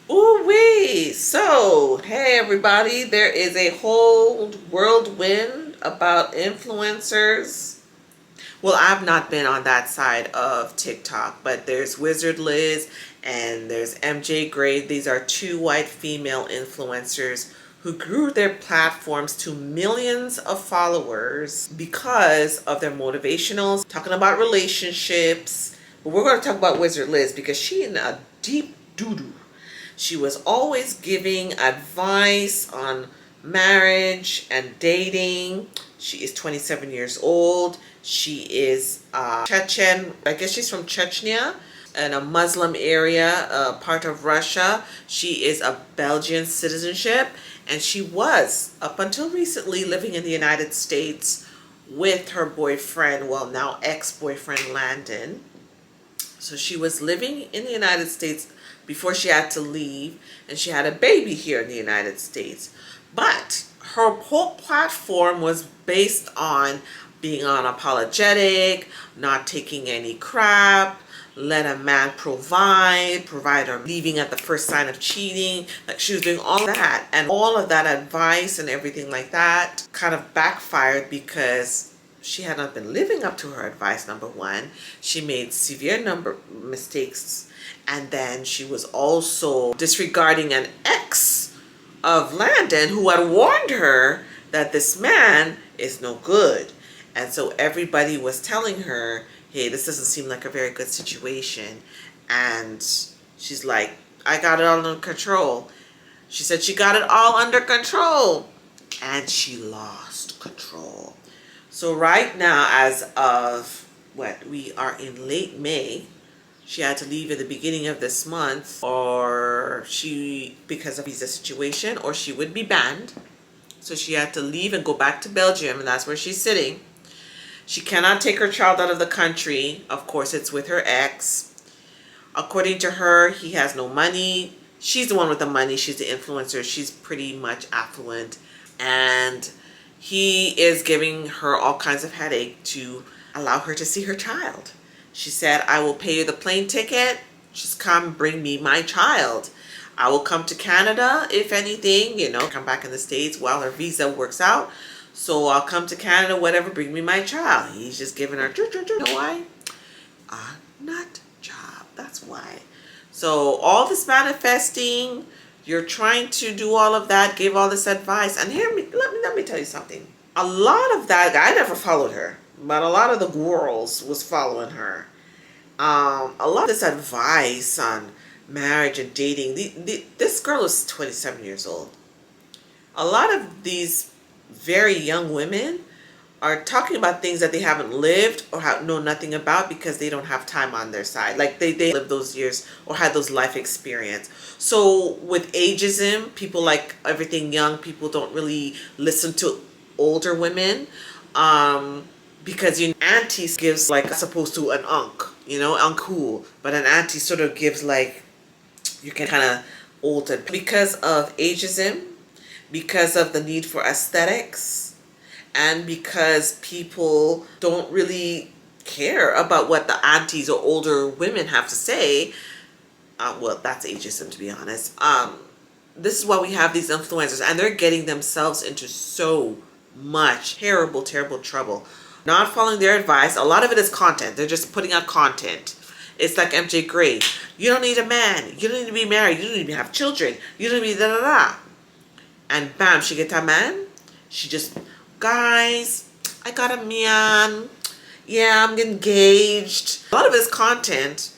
Ooh wee! So, hey everybody, there is a whole whirlwind about influencers. Well, I've not been on that side of TikTok, but there's Wizard Liz and there's MJ Gray. These are two white female influencers who grew their platforms to millions of followers because of their motivationals, talking about relationships. But we're going to talk about Wizard Liz because she in a deep doo-doo. She was always giving advice on marriage and dating. She is 27 years old. She is Chechen. I guess she's from Chechnya, in a Muslim area, part of Russia. She is of Belgian citizenship, and she was, up until recently, living in the United States with her boyfriend, well, now ex-boyfriend Landon. So she was living in the United States before she had to leave, and she had a baby here in the United States. But her whole platform was based on being unapologetic, not taking any crap, let a man provide her, leaving at the first sign of cheating. Like, she was doing all that, and all of that advice and everything like that kind of backfired because she had not been living up to her advice. Number one, she made severe mistakes, and then she was also disregarding an ex of Landon who had warned her that this man is no good. And so everybody was telling her, hey, this doesn't seem like a very good situation. And she's like, I got it all under control. She said she got it all under control, and she lost control. So right now, as of we are in late May, she had to leave at the beginning of this month, or because of visa situation, or she would be banned. So she had to leave and go back to Belgium, and that's where she's sitting. She cannot take her child out of the country. Of course, it's with her ex. According to her, he has no money. She's the one with the money. She's the influencer. She's pretty much affluent. And he is giving her all kinds of headache to allow her to see her child. She said, I will pay you the plane ticket. Just come bring me my child. I will come to Canada, if anything, come back in the States while her visa works out. So I'll come to Canada, whatever, bring me my child. He's just giving her, you know why? A nut job, that's why. So all this manifesting, you're trying to do all of that, give all this advice. And let me tell you something. A lot of that, I never followed her, but a lot of the girls was following her. A lot of this advice on marriage and dating, this girl is 27 years old. A lot of these very young women are talking about things that they haven't lived or know nothing about because they don't have time on their side. Like they lived those years or had those life experience. So with ageism, people like everything young, people don't really listen to older women. Because auntie gives like as opposed to an uncle, but an auntie sort of gives like you can kind of older because of ageism, because of the need for aesthetics, and because people don't really care about what the aunties or older women have to say. Well, that's ageism, to be honest. This is why we have these influencers, and they're getting themselves into so much terrible trouble. Not following their advice. A lot of it is content. They're just putting out content. It's like MJ Gray. You don't need a man. You don't need to be married. You don't need to have children. You don't need da da da. And bam, she gets a man. She just, guys, I got a man. Yeah, I'm engaged. A lot of it is content.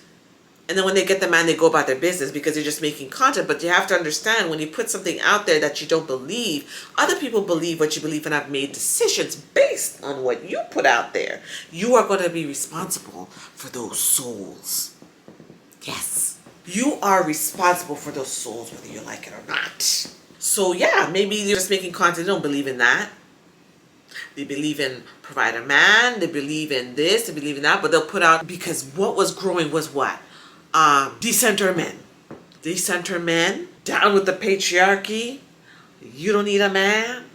And then when they get the man, they go about their business because they're just making content. But you have to understand, when you put something out there that you don't believe, other people believe what you believe and have made decisions based on what you put out there. You are going to be responsible for those souls. Yes. You are responsible for those souls, whether you like it or not. So yeah, maybe they're just making content. They don't believe in that. They believe in provide a man. They believe in this. They believe in that. But they'll put out, because what was growing was what? Decenter men. Decenter men. Down with the patriarchy. You don't need a man.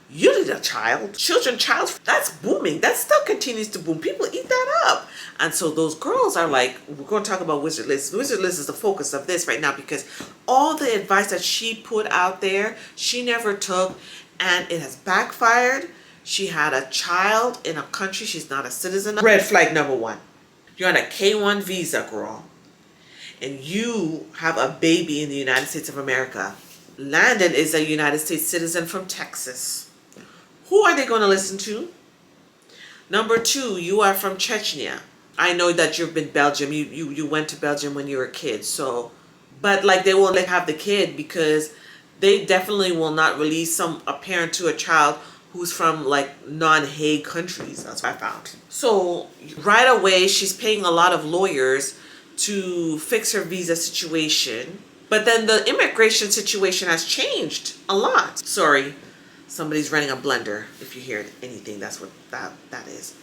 You need a child. Child, that's booming. That still continues to boom. People eat that up. And so those girls are like, we're going to talk about Wizard Liz. Wizard Liz is the focus of this right now because all the advice that she put out there, she never took, and it has backfired. She had a child in a country she's not a citizen of. Red flag number one. You're on a K-1 visa, girl, and you have a baby in the United States of America. Landon is a United States citizen from Texas. Who are they going to listen to? Number two, you are from Chechnya. I know that you've been Belgium. You went to Belgium when you were a kid. So, but like they won't let have the kid because they definitely will not release a parent to a child who's from like non-Hague countries. That's what I found. So right away, she's paying a lot of lawyers to fix her visa situation. But then the immigration situation has changed a lot. Sorry, somebody's running a blender. If you hear anything, that's what that is.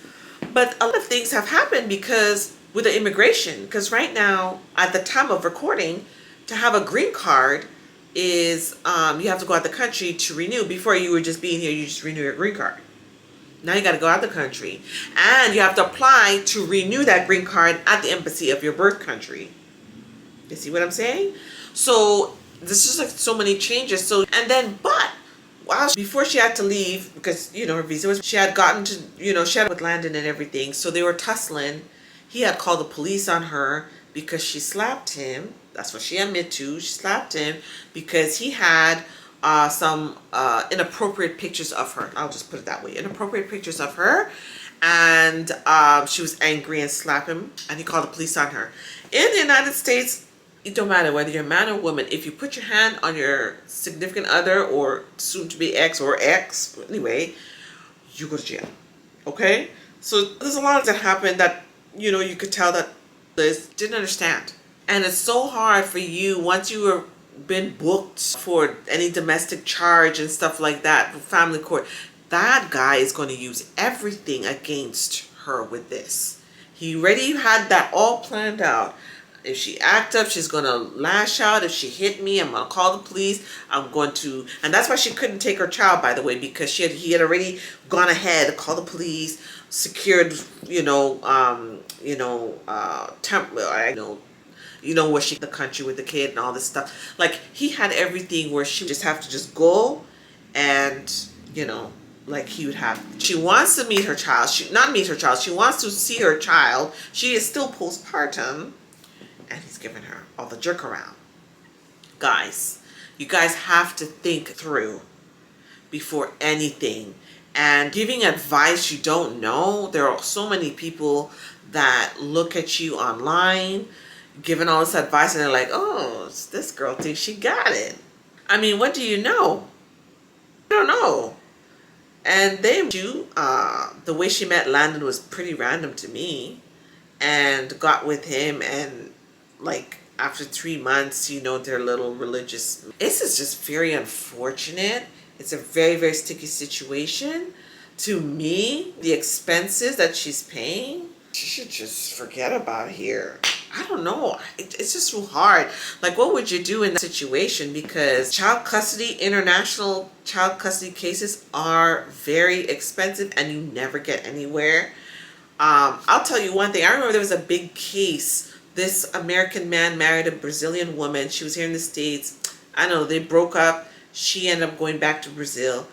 But a lot of things have happened because with the immigration, because right now, at the time of recording, to have a green card is you have to go out the country to renew. Before you were just being here, you just renew your green card. Now you got to go out the country and you have to apply to renew that green card at the embassy of your birth country. You see what I'm saying? So this is like so many changes. So and then before she had to leave because her visa was, she had gotten to she had with Landon and everything, so they were tussling. He had called the police on her because she slapped him. That's what she admitted to. She slapped him because he had some inappropriate pictures of her. I'll just put it that way, inappropriate pictures of her, and she was angry and slapped him, and he called the police on her. In the United States, it don't matter whether you're a man or woman. If you put your hand on your significant other or soon-to-be ex or ex, anyway, you go to jail. Okay? So there's a lot that happened that, you could tell that Liz didn't understand. And it's so hard for you once you were been booked for any domestic charge and stuff like that, family court. That guy is going to use everything against her with this. He already had that all planned out. If she act up, she's going to lash out. If she hit me, I'm going to call the police. I'm going to, and that's why she couldn't take her child, by the way, because he had already gone ahead, called the police, secured, where she the country with the kid and all this stuff. Like he had everything where she just have to just go and, like he would have. She wants to meet her child. She wants to see her child. She is still postpartum. And he's giving her all the jerk around. Guys, you guys have to think through before anything. And giving advice you don't know. There are so many people that look at you online, giving all this advice, and they're like, oh, this girl thinks she got it. I mean, what do you know? You don't know. And the way she met Landon was pretty random to me. And got with him, and like after 3 months, their little religious. This is just very unfortunate. It's a very, very sticky situation. To me, the expenses that she's paying, she should just forget about here. I don't know. It's just so hard. Like, what would you do in that situation? Because international child custody cases are very expensive and you never get anywhere. I'll tell you one thing. I remember there was a big case. This American man married a Brazilian woman. She was here in the States. I don't know. They broke up. She ended up going back to Brazil.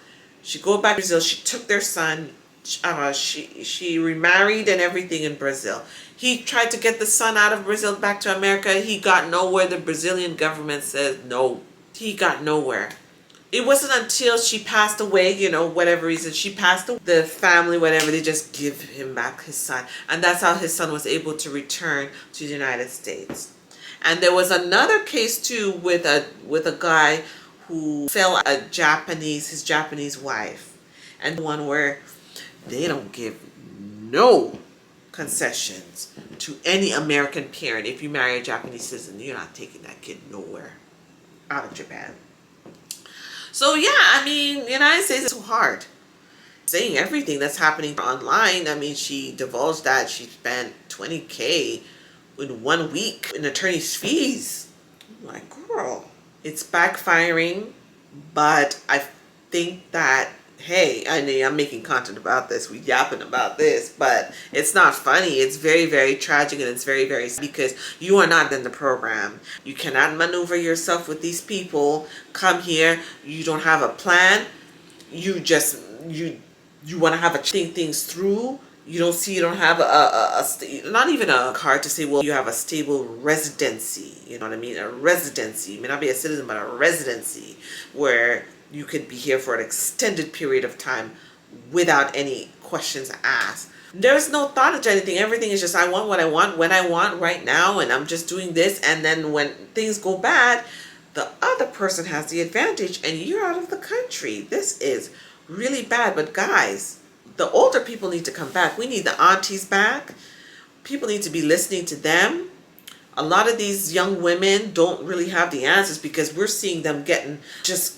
She go back to Brazil. She took their son. She remarried and everything in Brazil. He tried to get the son out of Brazil back to America. He got nowhere. The Brazilian government said no. He got nowhere. It wasn't until she passed away, whatever reason, she passed away, the family, whatever, they just give him back his son. And that's how his son was able to return to the United States. And there was another case too with a guy who fell his Japanese wife. And one where they don't give no concessions to any American parent. If you marry a Japanese citizen, you're not taking that kid nowhere out of Japan. So yeah, I mean, the United States is so hard. Saying everything that's happening online. I mean, she divulged that she spent $20,000 in 1 week in attorney's fees. I'm like, girl, it's backfiring, but I think that hey, I know I'm making content about this, we yapping about this, but it's not funny. It's very, very tragic, and it's very, very sad because you are not in the program. You cannot maneuver yourself with these people. Come here, you don't have a plan. You just you want to have a think things through. You don't have not even a card to say, well, you have a stable residency. You know what I mean? A residency. You may not be a citizen, but a residency where you could be here for an extended period of time without any questions asked. There's no thought into anything. Everything is just, I want what I want when I want right now, and I'm just doing this. And then when things go bad, the other person has the advantage and you're out of the country. This is really bad. But guys, the older people need to come back. We need the aunties back. People need to be listening to them. A lot of these young women don't really have the answers because we're seeing them getting just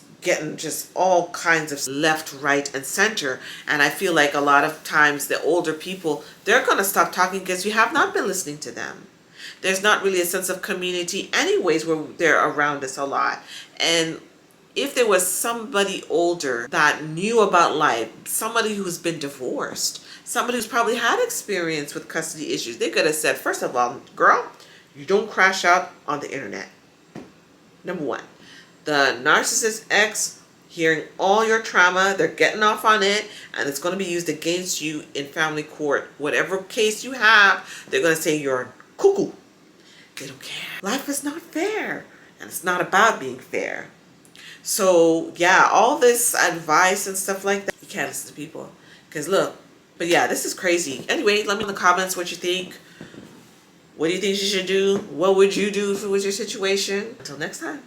all kinds of left, right, and center. And I feel like a lot of times the older people, they're going to stop talking because we have not been listening to them. There's not really a sense of community anyways where they're around us a lot. And if there was somebody older that knew about life, somebody who's been divorced, somebody who's probably had experience with custody issues, they could have said, first of all, girl, you don't crash out on the internet. Number one. The narcissist ex hearing all your trauma, they're getting off on it, and it's going to be used against you in family court. Whatever case you have, they're going to say you're cuckoo. They don't care. Life is not fair, and it's not about being fair. So yeah, all this advice and stuff like that, you can't listen to people. Because look, but yeah, this is crazy. Anyway, let me know in the comments what you think. What do you think you should do? What would you do if it was your situation? Until next time.